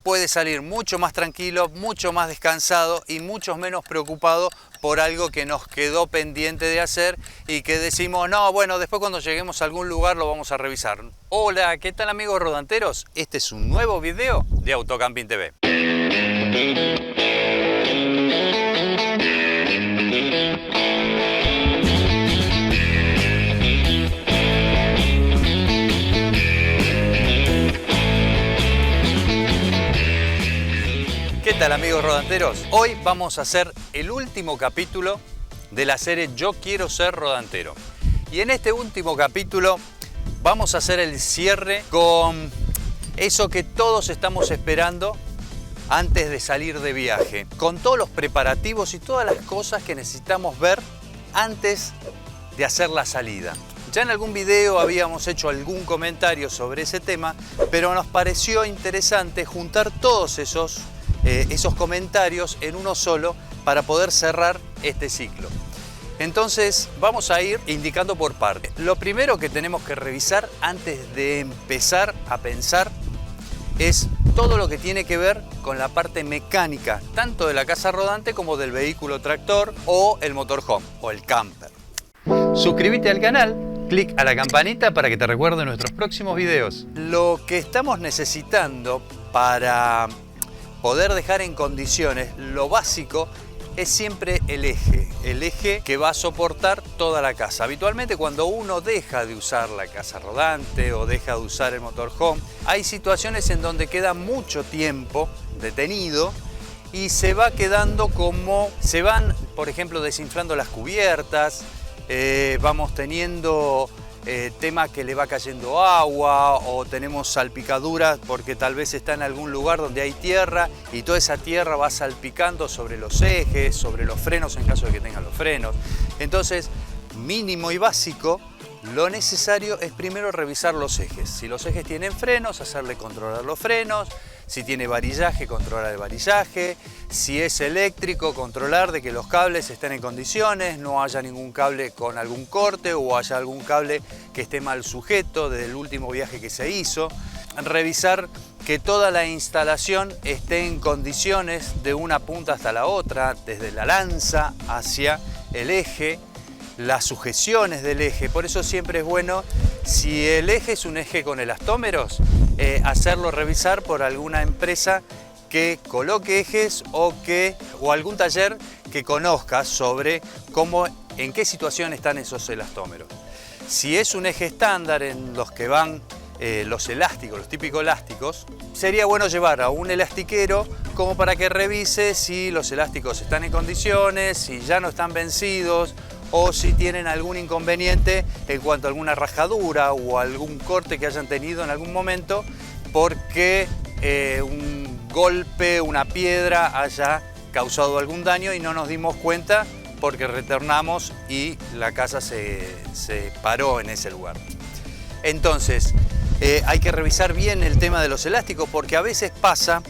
puede salir mucho más tranquilo, mucho más descansado y mucho menos preocupado por algo que nos quedó pendiente de hacer y que decimos, no, bueno, después cuando lleguemos a algún lugar lo vamos a revisar. Hola, ¿qué tal amigos rodanteros? Este es un nuevo video de Autocamping TV. ¿Qué tal amigos rodanteros? Hoy vamos a hacer el último capítulo de la serie Yo Quiero Ser Rodantero. Y en este último capítulo vamos a hacer el cierre con eso que todos estamos esperando antes de salir de viaje. Con todos los preparativos y todas las cosas que necesitamos ver antes de hacer la salida. Ya en algún video habíamos hecho algún comentario sobre ese tema, pero nos pareció interesante juntar todos esos comentarios en uno solo para poder cerrar este ciclo. Entonces vamos a ir indicando por parte. Lo primero que tenemos que revisar antes de empezar a pensar es todo lo que tiene que ver con la parte mecánica, tanto de la casa rodante como del vehículo tractor o el motorhome o el camper. Suscríbete al canal, clic a la campanita para que te recuerde nuestros próximos videos. Lo que estamos necesitando para poder dejar en condiciones lo básico es siempre el eje que va a soportar toda la casa. Habitualmente cuando uno deja de usar la casa rodante o deja de usar el motorhome, hay situaciones en donde queda mucho tiempo detenido y se va quedando se van, por ejemplo, desinflando las cubiertas, vamos teniendo tema que le va cayendo agua o tenemos salpicaduras porque tal vez está en algún lugar donde hay tierra y toda esa tierra va salpicando sobre los ejes, sobre los frenos en caso de que tengan los frenos. Entonces, mínimo y básico, lo necesario es primero revisar los ejes. Si los ejes tienen frenos, hacerle controlar los frenos. Si tiene varillaje, controlar el varillaje. Si es eléctrico, controlar de que los cables estén en condiciones, no haya ningún cable con algún corte o haya algún cable que esté mal sujeto desde el último viaje que se hizo. Revisar que toda la instalación esté en condiciones de una punta hasta la otra, desde la lanza hacia el eje, las sujeciones del eje. Por eso siempre es bueno, si el eje es un eje con elastómeros, hacerlo revisar por alguna empresa que coloque ejes o algún taller que conozca sobre en qué situación están esos elastómeros. Si es un eje estándar en los que van los elásticos, los típicos elásticos, sería bueno llevar a un elastiquero como para que revise si los elásticos están en condiciones, si ya no están vencidos o si tienen algún inconveniente en cuanto a alguna rajadura o algún corte que hayan tenido en algún momento porque un golpe, una piedra haya causado algún daño y no nos dimos cuenta porque retornamos y la casa se paró en ese lugar. Entonces, hay que revisar bien el tema de los elásticos porque a veces pasa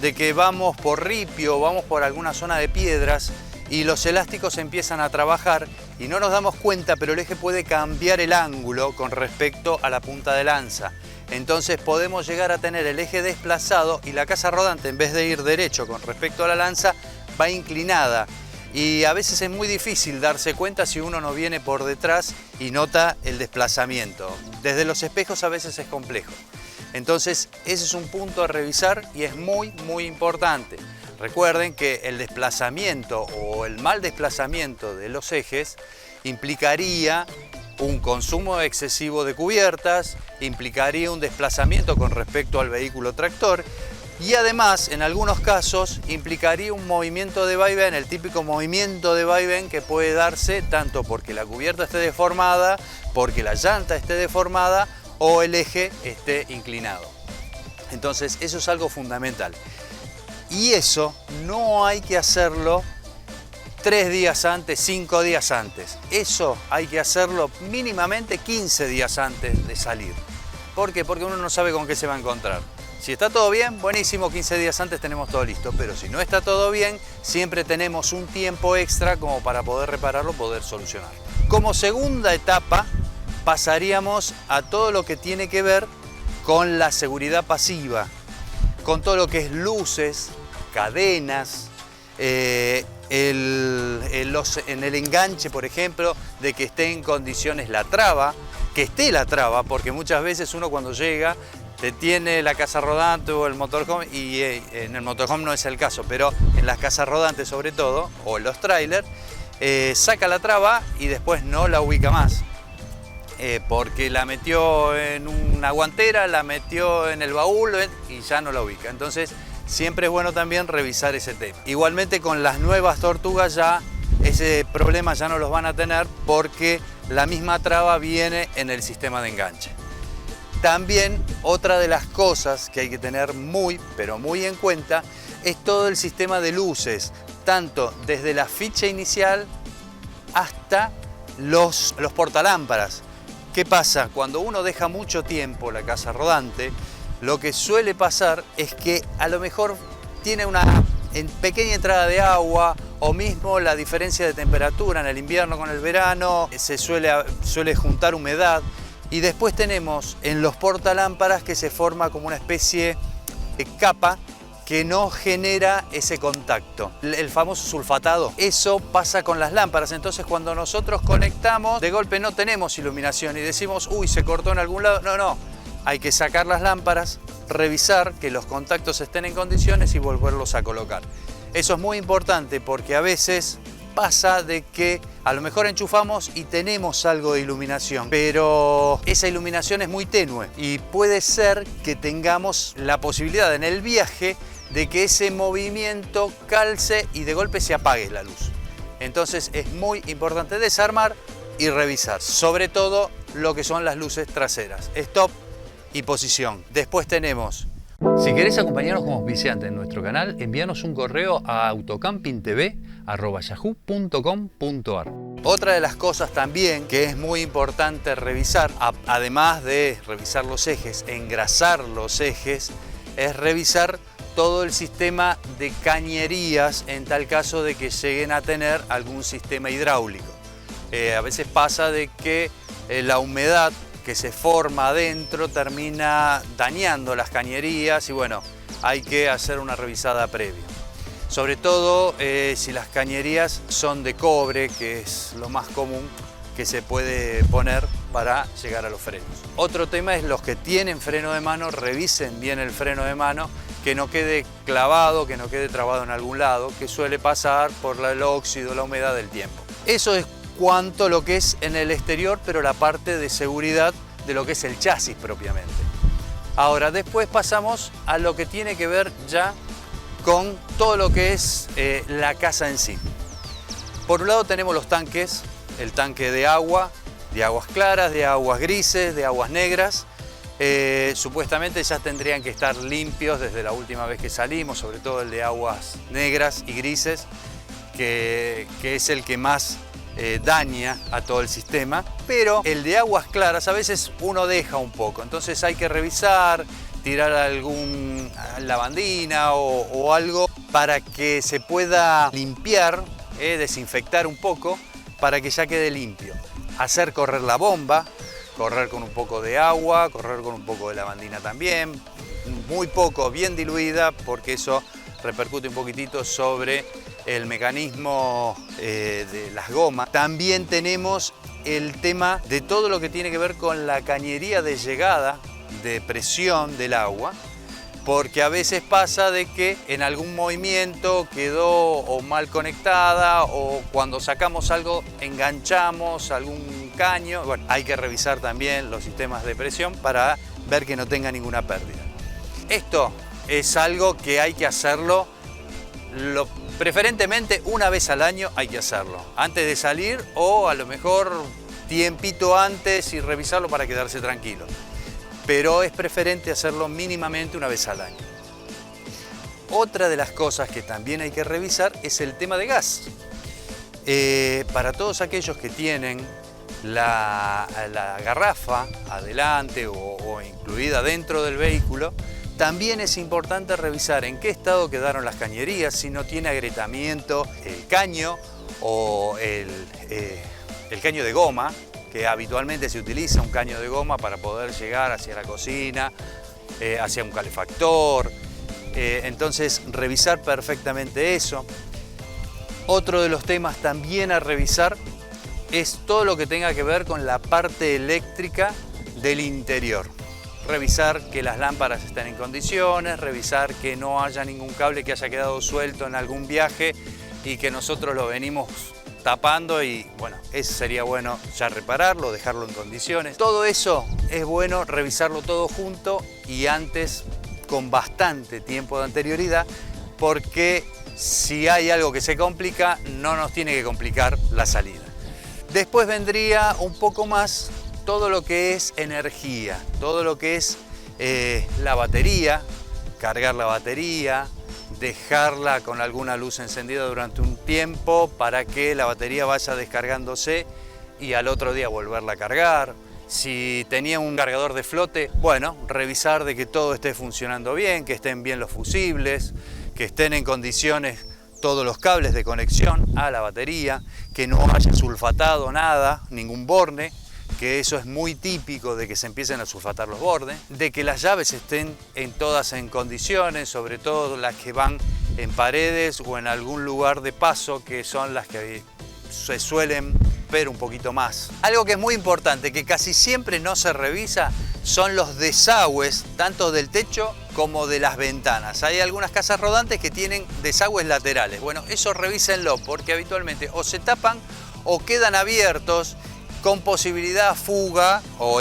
de que vamos por ripio, vamos por alguna zona de piedras y los elásticos empiezan a trabajar y no nos damos cuenta, pero el eje puede cambiar el ángulo con respecto a la punta de lanza. Entonces podemos llegar a tener el eje desplazado y la casa rodante, en vez de ir derecho con respecto a la lanza, va inclinada. Y a veces es muy difícil darse cuenta si uno no viene por detrás y nota el desplazamiento. Desde los espejos a veces es complejo. Entonces ese es un punto a revisar y es muy importante. Recuerden que el desplazamiento o el mal desplazamiento de los ejes implicaría un consumo excesivo de cubiertas, implicaría un desplazamiento con respecto al vehículo tractor y además en algunos casos implicaría un movimiento de vaivén, el típico movimiento de vaivén que puede darse tanto porque la cubierta esté deformada, porque la llanta esté deformada o el eje esté inclinado. Entonces eso es algo fundamental. Y eso no hay que hacerlo 3 días antes, 5 días antes. Eso hay que hacerlo mínimamente 15 días antes de salir. ¿Por qué? Porque uno no sabe con qué se va a encontrar. Si está todo bien, buenísimo, 15 días antes tenemos todo listo. Pero si no está todo bien, siempre tenemos un tiempo extra como para poder repararlo, poder solucionarlo. Como segunda etapa, pasaríamos a todo lo que tiene que ver con la seguridad pasiva. con todo lo que es luces, cadenas, en el enganche, por ejemplo, de que esté en condiciones la traba, que esté la traba, porque muchas veces uno cuando llega te tiene la casa rodante o el motorhome, y en el motorhome no es el caso, pero en las casas rodantes sobre todo, o en los trailers, saca la traba y después no la ubica más. Porque la metió en una guantera, la metió en el baúl y ya no la ubica. Entonces siempre es bueno también revisar ese tema. Igualmente con las nuevas tortugas ya ese problema ya no los van a tener porque la misma traba viene en el sistema de enganche. También otra de las cosas que hay que tener muy, pero muy en cuenta es todo el sistema de luces, tanto desde la ficha inicial hasta los portalámparas. ¿Qué pasa? Cuando uno deja mucho tiempo la casa rodante, lo que suele pasar es que a lo mejor tiene una pequeña entrada de agua o mismo la diferencia de temperatura en el invierno con el verano, se suele juntar humedad y después tenemos en los portalámparas que se forma como una especie de capa que no genera ese contacto, el famoso sulfatado. Eso pasa con las lámparas, entonces cuando nosotros conectamos, de golpe no tenemos iluminación y decimos, uy, se cortó en algún lado. No, hay que sacar las lámparas, revisar que los contactos estén en condiciones y volverlos a colocar. Eso es muy importante porque a veces pasa de que a lo mejor enchufamos y tenemos algo de iluminación, pero esa iluminación es muy tenue y puede ser que tengamos la posibilidad en el viaje de que ese movimiento calce y de golpe se apague la luz. Entonces es muy importante desarmar y revisar, sobre todo lo que son las luces traseras, stop y posición. Después tenemos, si querés acompañarnos como auspiciante en nuestro canal, envíanos un correo a autocampingtv@yahoo.com.ar. Otra de las cosas también que es muy importante revisar, además de revisar los ejes, engrasar los ejes, es revisar todo el sistema de cañerías en tal caso de que lleguen a tener algún sistema hidráulico. A veces pasa de que la humedad que se forma adentro termina dañando las cañerías y bueno, hay que hacer una revisada previa. Sobre todo si las cañerías son de cobre, que es lo más común que se puede poner para llegar a los frenos. Otro tema es los que tienen freno de mano, revisen bien el freno de mano, que no quede clavado, que no quede trabado en algún lado, que suele pasar por el óxido, la humedad del tiempo. Eso es cuanto lo que es en el exterior, pero la parte de seguridad de lo que es el chasis propiamente. Ahora, después pasamos a lo que tiene que ver ya con todo lo que es la casa en sí. Por un lado tenemos los tanques, el tanque de aguas claras, de aguas grises, de aguas negras. Supuestamente ya tendrían que estar limpios desde la última vez que salimos, sobre todo el de aguas negras y grises, que es el que más daña a todo el sistema, pero el de aguas claras a veces uno deja un poco, entonces hay que revisar, tirar algún lavandina o algo para que se pueda limpiar, desinfectar un poco para que ya quede limpio. Hacer correr la bomba, correr con un poco de agua, correr con un poco de lavandina también, muy poco, bien diluida, porque eso repercute un poquitito sobre el mecanismo de las gomas. También tenemos el tema de todo lo que tiene que ver con la cañería de llegada de presión del agua, porque a veces pasa de que en algún movimiento quedó o mal conectada o cuando sacamos algo enganchamos algún caño. Bueno, hay que revisar también los sistemas de presión para ver que no tenga ninguna pérdida. Esto es algo que hay que hacerlo, preferentemente una vez al año hay que hacerlo, antes de salir o a lo mejor tiempito antes y revisarlo para quedarse tranquilo. Pero es preferente hacerlo mínimamente una vez al año. Otra de las cosas que también hay que revisar es el tema de gas. Para todos aquellos que tienen la garrafa adelante o incluida dentro del vehículo, también es importante revisar en qué estado quedaron las cañerías, si no tiene agrietamiento el caño o el caño de goma, que habitualmente se utiliza un caño de goma para poder llegar hacia la cocina, hacia un calefactor. Entonces, revisar perfectamente eso. Otro de los temas también a revisar es todo lo que tenga que ver con la parte eléctrica del interior. Revisar que las lámparas estén en condiciones, revisar que no haya ningún cable que haya quedado suelto en algún viaje y que nosotros lo venimos tapando y bueno, eso sería bueno ya repararlo, dejarlo en condiciones. Todo eso es bueno revisarlo todo junto y antes con bastante tiempo de anterioridad, porque si hay algo que se complica, no nos tiene que complicar la salida. Después vendría un poco más todo lo que es energía, todo lo que es la batería, cargar la batería, dejarla con alguna luz encendida durante un tiempo para que la batería vaya descargándose y al otro día volverla a cargar. Si tenía un cargador de flote, bueno, revisar de que todo esté funcionando bien, que estén bien los fusibles, que estén en condiciones todos los cables de conexión a la batería, que no haya sulfatado nada, ningún borne, que eso es muy típico de que se empiecen a sulfatar los bordes, de que las llaves estén todas en condiciones, sobre todo las que van en paredes o en algún lugar de paso, que son las que se suelen ver un poquito más. Algo que es muy importante, que casi siempre no se revisa, son los desagües, tanto del techo como de las ventanas. Hay algunas casas rodantes que tienen desagües laterales. Bueno, eso revísenlo, porque habitualmente o se tapan o quedan abiertos con posibilidad de fuga o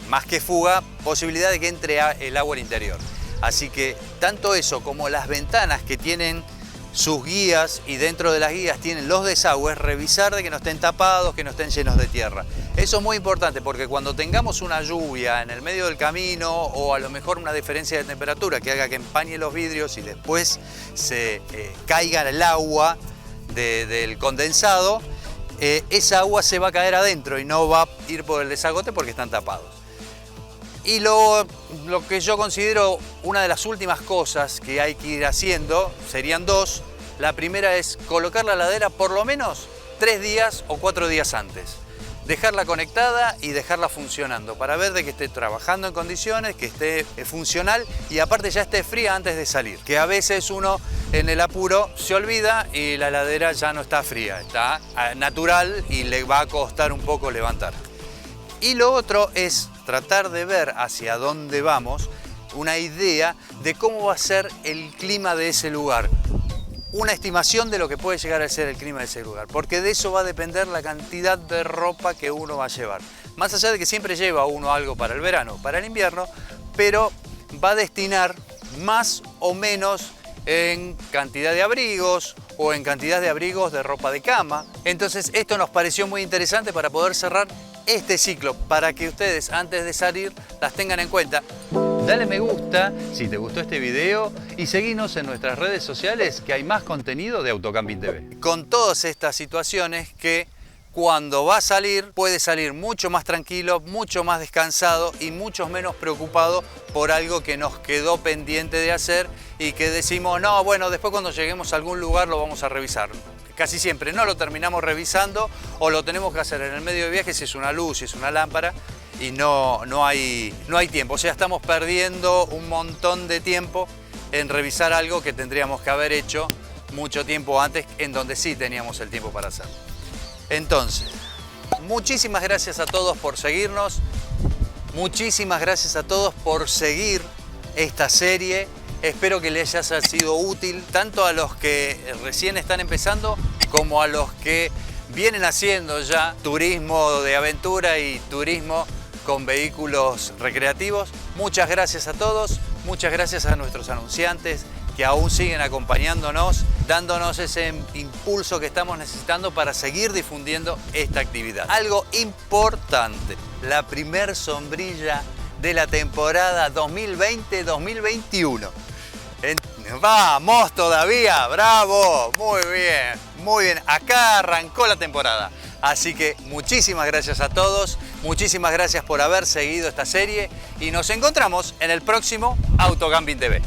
más que fuga, posibilidad de que entre el agua al interior. Así que tanto eso como las ventanas que tienen sus guías y dentro de las guías tienen los desagües, revisar de que no estén tapados, que no estén llenos de tierra. Eso es muy importante porque cuando tengamos una lluvia en el medio del camino o a lo mejor una diferencia de temperatura que haga que empañe los vidrios y después se caiga el agua del condensado, esa agua se va a caer adentro y no va a ir por el desagote porque están tapados. Y lo que yo considero una de las últimas cosas que hay que ir haciendo serían dos. La primera es colocar la heladera por lo menos 3 días o 4 días antes. Dejarla conectada y dejarla funcionando para ver de que esté trabajando en condiciones, que esté funcional y aparte ya esté fría antes de salir. Que a veces uno en el apuro se olvida y la heladera ya no está fría, está natural y le va a costar un poco levantar. Y lo otro es tratar de ver hacia dónde vamos, una idea de cómo va a ser el clima de ese lugar. Una estimación de lo que puede llegar a ser el clima de ese lugar, porque de eso va a depender la cantidad de ropa que uno va a llevar. Más allá de que siempre lleva uno algo para el verano, para el invierno, pero va a destinar más o menos en cantidad de abrigos o en cantidad de abrigos de ropa de cama. Entonces esto nos pareció muy interesante para poder cerrar este ciclo, para que ustedes antes de salir las tengan en cuenta. Dale me gusta si te gustó este video y seguinos en nuestras redes sociales que hay más contenido de Autocamping TV. Con todas estas situaciones que cuando va a salir puede salir mucho más tranquilo, mucho más descansado y mucho menos preocupado por algo que nos quedó pendiente de hacer y que decimos, no, bueno, después cuando lleguemos a algún lugar lo vamos a revisar. Casi siempre no lo terminamos revisando o lo tenemos que hacer en el medio de viaje si es una luz, si es una lámpara y no hay tiempo. O sea, estamos perdiendo un montón de tiempo en revisar algo que tendríamos que haber hecho mucho tiempo antes, en donde sí teníamos el tiempo para hacerlo. Entonces, muchísimas gracias a todos por seguirnos, muchísimas gracias a todos por seguir esta serie. Espero que les haya sido útil tanto a los que recién están empezando como a los que vienen haciendo ya turismo de aventura y turismo con vehículos recreativos. Muchas gracias a todos, muchas gracias a nuestros anunciantes que aún siguen acompañándonos, dándonos ese impulso que estamos necesitando para seguir difundiendo esta actividad. Algo importante, la primer sombrilla de la temporada 2020-2021. Vamos todavía, bravo, muy bien, acá arrancó la temporada. Así que muchísimas gracias a todos, muchísimas gracias por haber seguido esta serie y nos encontramos en el próximo Autocamping TV.